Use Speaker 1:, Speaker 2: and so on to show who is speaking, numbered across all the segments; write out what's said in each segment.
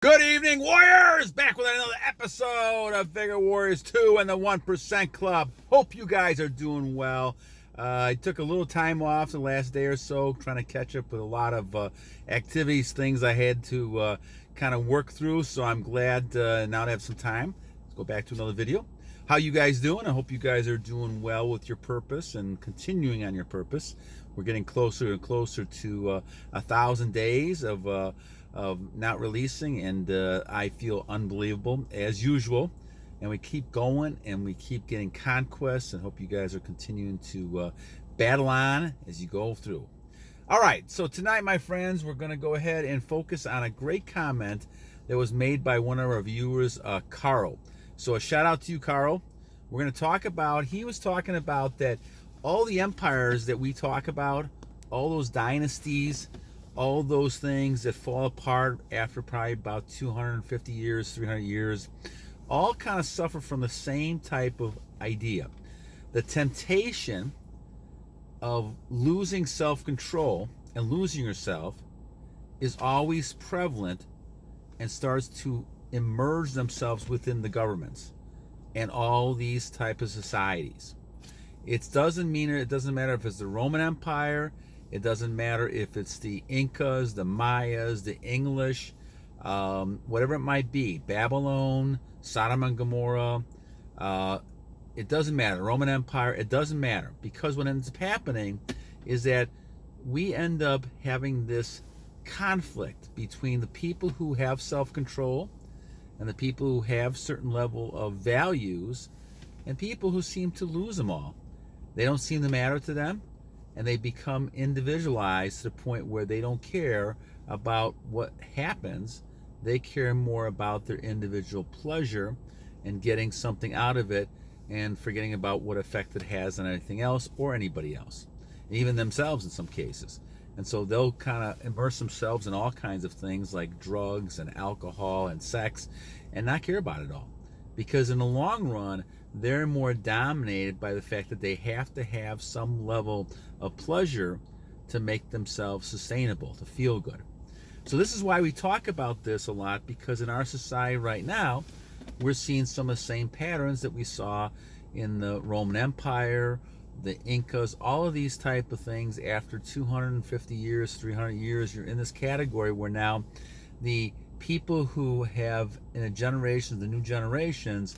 Speaker 1: Good evening, Warriors! Back with another episode of Vigor Warriors 2 and the 1% Club. Hope you guys are doing well. I took a little time off the last day or so, trying to catch up with a lot of activities, things I had to kind of work through. So I'm glad now to have some time. Let's go back to another video. How you guys doing? I hope you guys are doing well with your purpose and continuing on your purpose. We're getting closer and closer to 1,000 days of not releasing, and I feel unbelievable as usual. And we keep going and we keep getting conquests, and hope you guys are continuing to battle on as you go through. All right, so tonight, my friends, we're going to go ahead and focus on a great comment that was made by one of our viewers, Carl. So a shout out to you, Carl. We're going to talk about, he was talking about that all the empires that we talk about, all those dynasties, all those things that fall apart after probably about 250 years, 300 years, all kind of suffer from the same type of idea. The temptation of losing self-control and losing yourself is always prevalent and starts to emerge themselves within the governments and all these type of societies. It doesn't matter if it's the Roman Empire. It doesn't matter if it's the Incas, the Mayas, the English, whatever it might be, Babylon, Sodom and Gomorrah. It doesn't matter. Roman Empire, it doesn't matter. Because what ends up happening is that we end up having this conflict between the people who have self-control and the people who have certain level of values and people who seem to lose them all. They don't seem to matter to them, and they become individualized to the point where they don't care about what happens. They care more about their individual pleasure and getting something out of it, and forgetting about what effect it has on anything else or anybody else, and even themselves in some cases. And so they'll kind of immerse themselves in all kinds of things like drugs and alcohol and sex and not care about it all. Because in the long run, they're more dominated by the fact that they have to have some level of pleasure to make themselves sustainable, to feel good. So this is why we talk about this a lot, because in our society right now, we're seeing some of the same patterns that we saw in the Roman Empire, the Incas, all of these type of things. After 250 years, 300 years, you're in this category where now the people who have, in a generation, the new generations,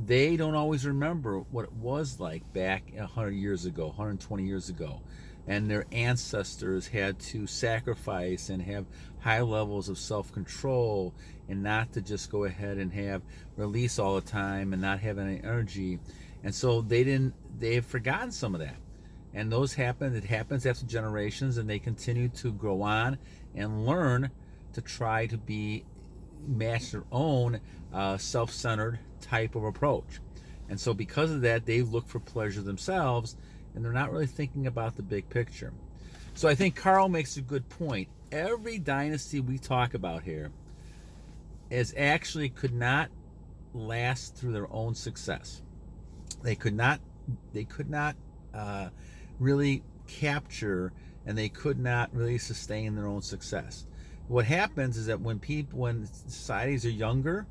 Speaker 1: they don't always remember what it was like back 100 years ago, 120 years ago. And their ancestors had to sacrifice and have high levels of self-control, and not to just go ahead and have release all the time and not have any energy. And so they've forgotten some of that. And those happen, it happens after generations, and they continue to grow on and learn to try to match their own self-centered type of approach. And so because of that, they look for pleasure themselves, and they're not really thinking about the big picture. So I think Carl makes a good point. Every dynasty we talk about here could not last through their own success. They could not really capture, and they could not really sustain their own success. What happens is that when societies are younger,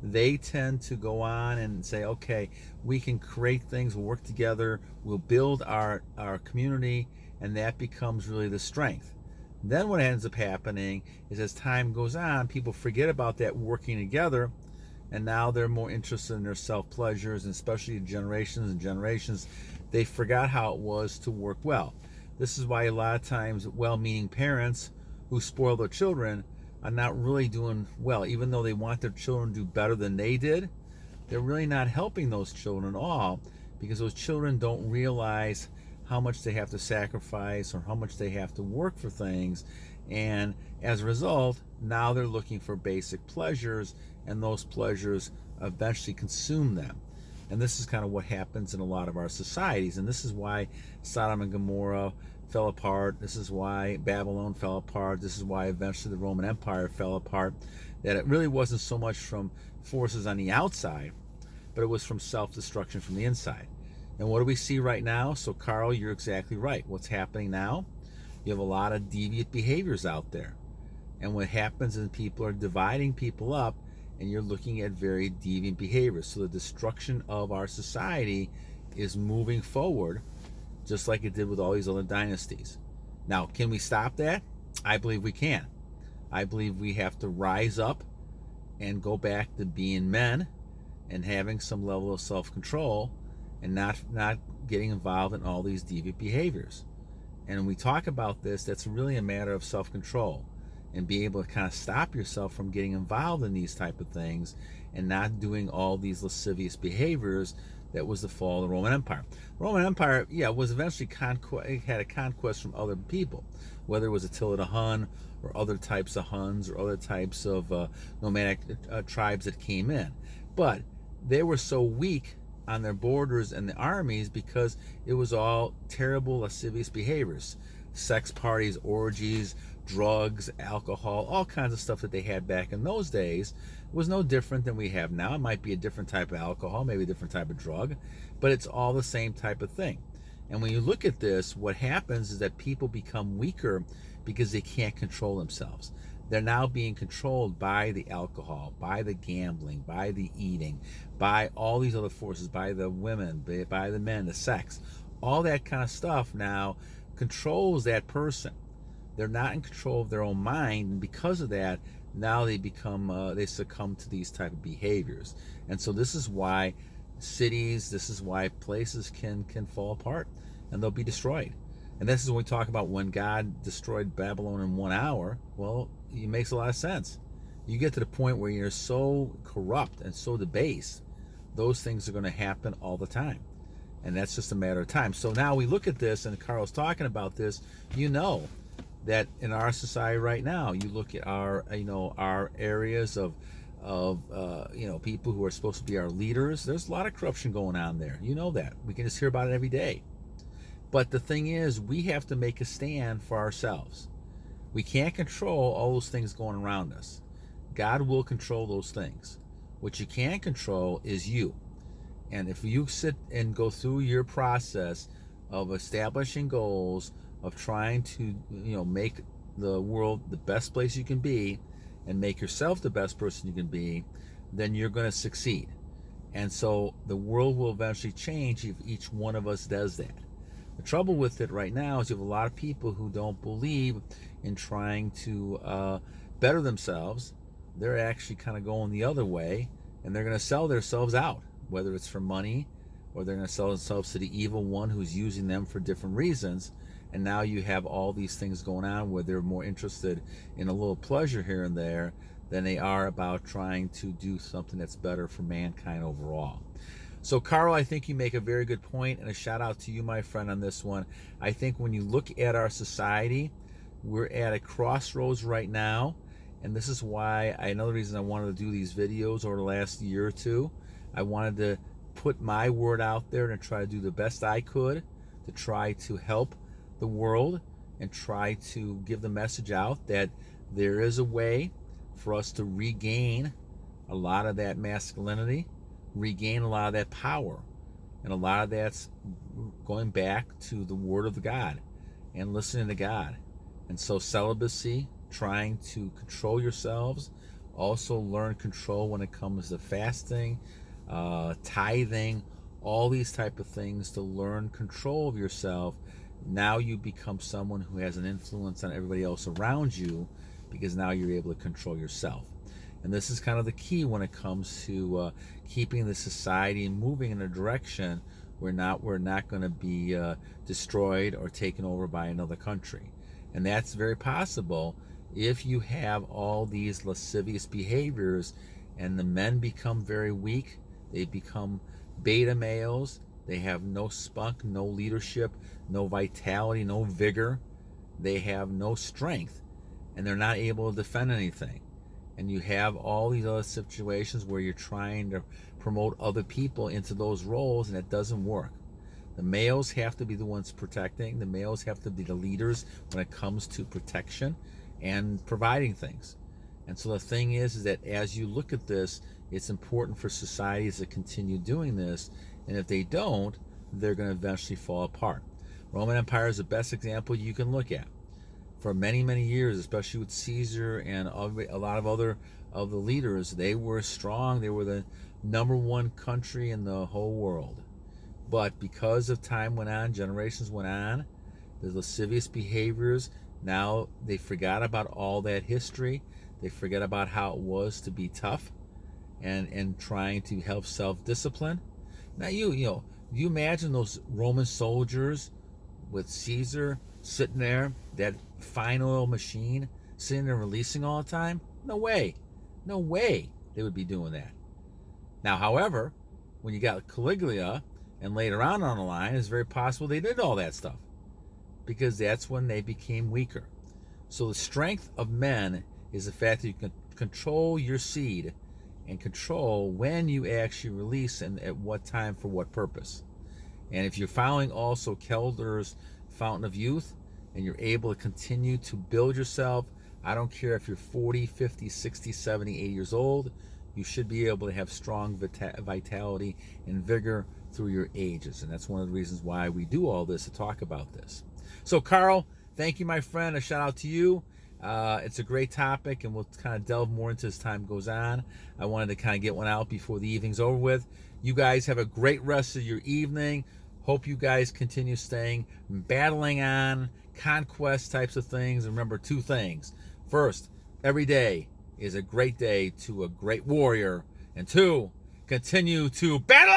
Speaker 1: they tend to go on and say, okay, we can create things, we'll work together, we'll build our community, and that becomes really the strength. Then what ends up happening is, as time goes on, people forget about that working together, and now they're more interested in their self-pleasures, and especially generations and generations, they forgot how it was to work well. This is why a lot of times well-meaning parents who spoil their children are not really doing well. Even though they want their children to do better than they did, they're really not helping those children at all, because those children don't realize how much they have to sacrifice or how much they have to work for things. And as a result, now they're looking for basic pleasures, and those pleasures eventually consume them. And this is kind of what happens in a lot of our societies. And this is why Sodom and Gomorrah fell apart. This is why Babylon fell apart. This is why eventually the Roman Empire fell apart. That it really wasn't so much from forces on the outside, but it was from self-destruction from the inside. And what do we see right now? So Carl, you're exactly right. What's happening now? You have a lot of deviant behaviors out there. And what happens is people are dividing people up, and you're looking at very deviant behaviors. So the destruction of our society is moving forward, just like it did with all these other dynasties. Now, can we stop that? I believe we can. I believe we have to rise up and go back to being men and having some level of self-control and not getting involved in all these deviant behaviors. And when we talk about this, that's really a matter of self-control and be able to kind of stop yourself from getting involved in these type of things and not doing all these lascivious behaviors. That was the fall of the Roman Empire. The Roman Empire, was eventually had a conquest from other people, whether it was Attila the Hun or other types of Huns or other types of nomadic tribes that came in. But they were so weak on their borders and the armies because it was all terrible lascivious behaviors, sex parties, orgies, drugs, alcohol, all kinds of stuff that they had back in those days. It was no different than we have now. It might be a different type of alcohol, maybe a different type of drug, but it's all the same type of thing. And when you look at this, what happens is that people become weaker because they can't control themselves. They're now being controlled by the alcohol, by the gambling, by the eating, by all these other forces, by the women, by the men, the sex. All that kind of stuff now controls that person. They're not in control of their own mind, and because of that, now they succumb to these type of behaviors. And so this is why cities, this is why places can fall apart and they'll be destroyed. And this is when we talk about when God destroyed Babylon in 1 hour. Well, it makes a lot of sense. You get to the point where you're so corrupt and so debased, those things are going to happen all the time. And that's just a matter of time. So now we look at this, and Carl's talking about this, that in our society right now, you look at our areas of people who are supposed to be our leaders. There's a lot of corruption going on there. You know that. We can just hear about it every day. But the thing is, we have to make a stand for ourselves. We can't control all those things going around us. God will control those things. What you can control is you. And if you sit and go through your process of establishing goals, of trying to make the world the best place you can be and make yourself the best person you can be, then you're going to succeed. And so the world will eventually change if each one of us does that. The trouble with it right now is you have a lot of people who don't believe in trying to better themselves. They're actually kind of going the other way, and they're going to sell themselves out, whether it's for money or they're going to sell themselves to the evil one who's using them for different reasons. And now you have all these things going on where they're more interested in a little pleasure here and there than they are about trying to do something that's better for mankind overall. So, Carl, I think you make a very good point, and a shout out to you, my friend, on this one. I think when you look at our society, we're at a crossroads right now, and this is why another reason I wanted to do these videos over the last year or two. I wanted to put my word out there and try to do the best I could to try to help the world and try to give the message out that there is a way for us to regain a lot of that masculinity, regain a lot of that power, and a lot of that's going back to the Word of God and listening to God. And so celibacy, trying to control yourselves, also learn control when it comes to fasting, tithing, all these type of things to learn control of yourself. Now you become someone who has an influence on everybody else around you, because now you're able to control yourself. And this is kind of the key when it comes to keeping the society moving in a direction where we're not going to be destroyed or taken over by another country. And that's very possible if you have all these lascivious behaviors and the men become very weak. They become beta males. They have no spunk, no leadership, no vitality, no vigor. They have no strength, and they're not able to defend anything. And you have all these other situations where you're trying to promote other people into those roles, and it doesn't work. The males have to be the ones protecting. The males have to be the leaders when it comes to protection and providing things. And so the thing is that as you look at this, it's important for societies to continue doing this. And if they don't, they're going to eventually fall apart. Roman Empire is the best example you can look at. for many, many years, especially with Caesar and a lot of other of the leaders. They were strong. They were the number one country in the whole world. But because of time went on, generations went on, the lascivious behaviors, now they forgot about all that history. They forget about how it was to be tough and trying to have self-discipline. Now you imagine those Roman soldiers with Caesar sitting there, that fine oil machine, sitting there releasing all the time? No way they would be doing that. Now, however, when you got Caligula and later on the line, it's very possible they did all that stuff, because that's when they became weaker. So the strength of men is the fact that you can control your seed and control when you actually release and at what time for what purpose. And if you're following also Kelder's Fountain of Youth and you're able to continue to build yourself, I don't care if you're 40, 50, 60, 70, 80 years old, you should be able to have strong vitality and vigor through your ages. And that's one of the reasons why we do all this, to talk about this. So Carl, thank you, my friend. A shout out to you. It's a great topic, and we'll kind of delve more into as time goes on. I wanted to kind of get one out before the evening's over with. You guys have a great rest of your evening. Hope you guys continue staying, battling on, conquest types of things. Remember two things. First, every day is a great day to a great warrior. And two, continue to battle